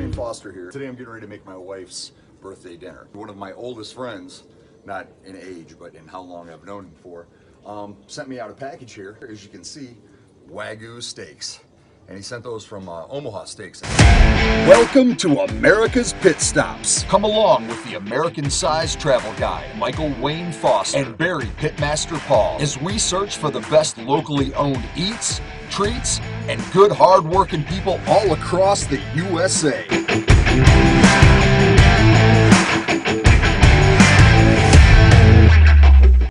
Wayne Foster here. Today I'm getting ready to make my wife's birthday dinner. One of my oldest friends, not in age, but in how long I've known him for, sent me out a package here. As you can see, Wagyu steaks. And he sent those from Omaha Steaks. Welcome to America's Pit Stops. Come along with the American-Sized Travel Guide, Michael Wayne Foster, and Barry Pitmaster Paul, as we search for the best locally owned eats, treats, and good hard-working people all across the USA.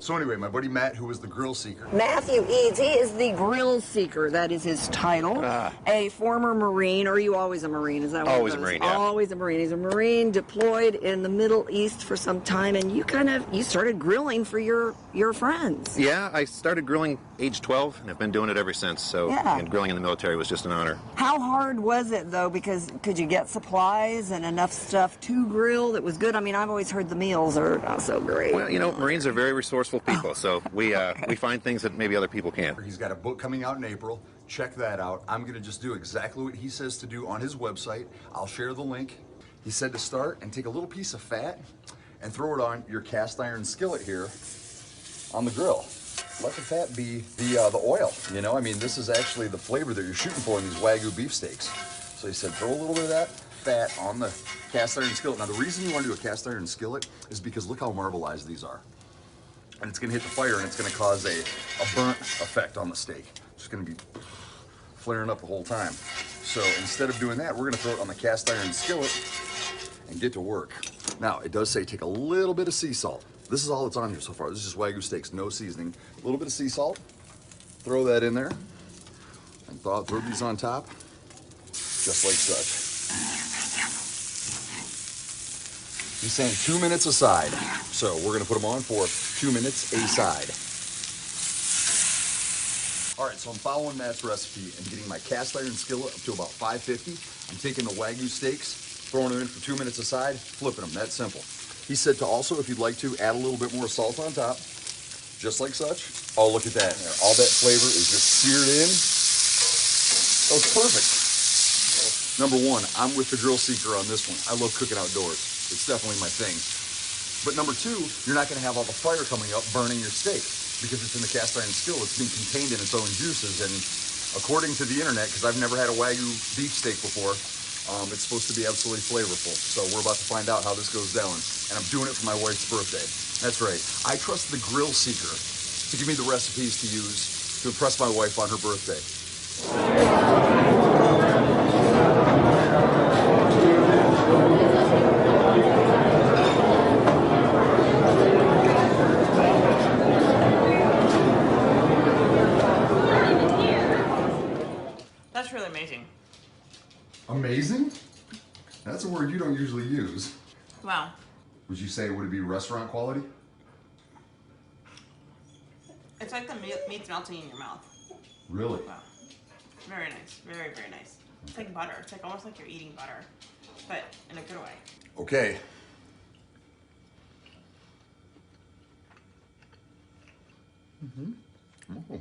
So anyway, my buddy Matt, who was the Grillseeker. Matthew Eads, he is the Grillseeker. That is his title. A former Marine. Or are you always a Marine? Is that what Always a Marine, yeah. Always a Marine. He's a Marine deployed in the Middle East for some time, and you started grilling for your friends. Yeah, I started grilling age 12, and I've been doing it ever since. So, Yeah. And grilling in the military was just an honor. How hard was it, though? Because could you get supplies and enough stuff to grill that was good? I mean, I've always heard the meals are not so great. Well, you know, Marines are very resourceful people, so we find things that maybe other people can't. He's got a book coming out in April. Check that out. I'm going to just do exactly what he says to do on his website. I'll share the link. He said to start and take a little piece of fat and throw it on your cast iron skillet here on the grill. Let the fat be the oil, you know? I mean, this is actually the flavor that you're shooting for in these Wagyu beef steaks. So he said throw a little bit of that fat on the cast iron skillet. Now, the reason you want to do a cast iron skillet is because look how marbleized these are. And it's going to hit the fire and it's going to cause a burnt effect on the steak. It's going to be flaring up the whole time. So instead of doing that, we're going to throw it on the cast iron skillet and get to work. Now, it does say take a little bit of sea salt. This is all that's on here so far. This is just Wagyu steaks, no seasoning. A little bit of sea salt. Throw that in there. And throw these on top, just like such. He's saying 2 minutes aside. So we're gonna put them on for 2 minutes aside. All right, so I'm following Matt's recipe and getting my cast iron skillet up to about 550. I'm taking the Wagyu steaks, throwing them in for 2 minutes aside, flipping them, that simple. He said to also, if you'd like to, add a little bit more salt on top, just like such. Oh, look at that. All that flavor is just seared in. Oh, it's perfect. Number one, I'm with the Grillseeker on this one. I love cooking outdoors. It's definitely my thing. But number two, you're not gonna have all the fire coming up burning your steak because it's in the cast iron skillet. It's being contained in its own juices. And according to the internet, because I've never had a Wagyu beef steak before, it's supposed to be absolutely flavorful. So we're about to find out how this goes down. And I'm doing it for my wife's birthday. That's right. I trust the Grillseeker to give me the recipes to use to impress my wife on her birthday. That's really amazing. Amazing? That's a word you don't usually use. Wow. Would you say, would it be restaurant quality? It's like the meat's melting in your mouth. Really? Wow. Very nice. Very, very nice. It's like butter. It's like almost like you're eating butter, but in a good way. Okay. Oh.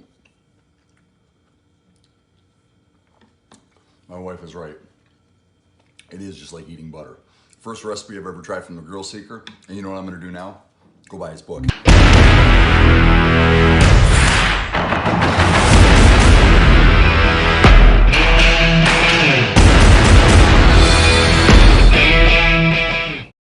My wife is right. It is just like eating butter. First recipe I've ever tried from the Grillseeker, and you know what I'm gonna do now? Go buy his book.